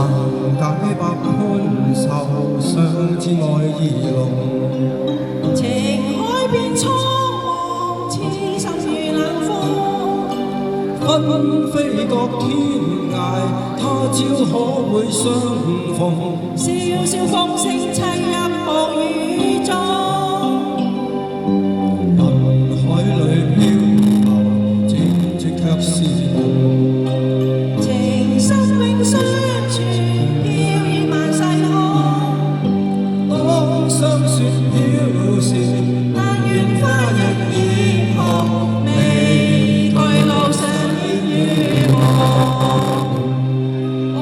能解百般愁，相知愛意濃。情海變蒼茫，痴心如冷風。紛飛各天涯，他朝可會相逢？笑笑風聲砌入薄雨中。人海裏漂流，靜寂卻是夢。情深永相傳，飄於萬世空。當霜雪飄時，但願花亦艷紅，未退路上煙與夢。哦，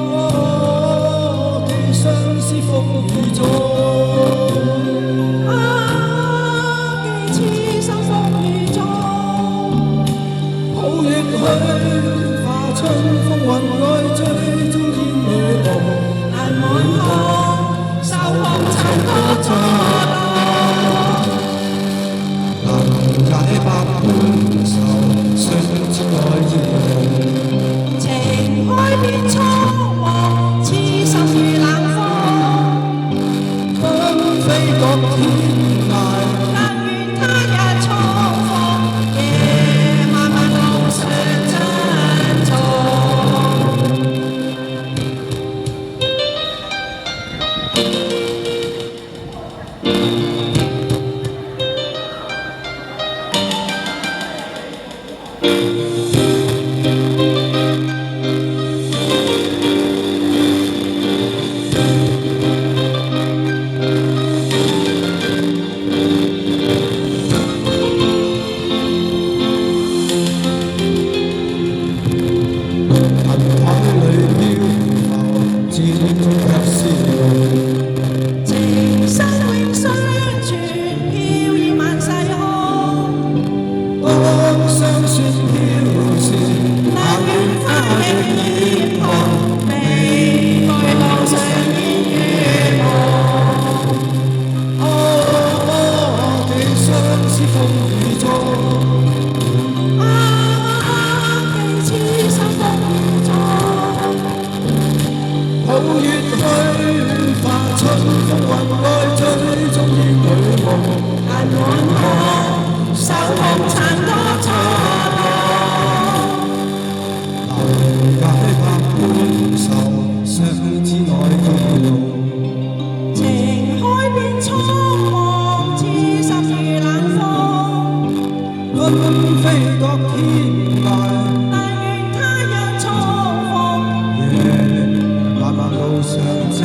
寄相思風雨中。啊，寄痴心風雨中。抱亦許化春風雲外，追蹤煙與夢。眼滿空，愁紅塵多錯落。能解百般愁，相知愛意濃。情海變蒼茫，痴心如冷風。紛飛各天涯，但願他日重逢，夜漫漫路上珍重。情深永相傳，飄於萬世空。當霜雪飄時，但願花亦艷紅，未來路上煙與夢。哦，寄相思風雨中。啊，寄痴心風雨中。抱月虛化春風雲外，追蹤煙與夢。眼滿空，愁紅塵多錯落。能解百般愁，相知愛意濃。情海變蒼茫，痴心如冷風。紛飛各天涯，但願他日重逢，夜漫漫路上珍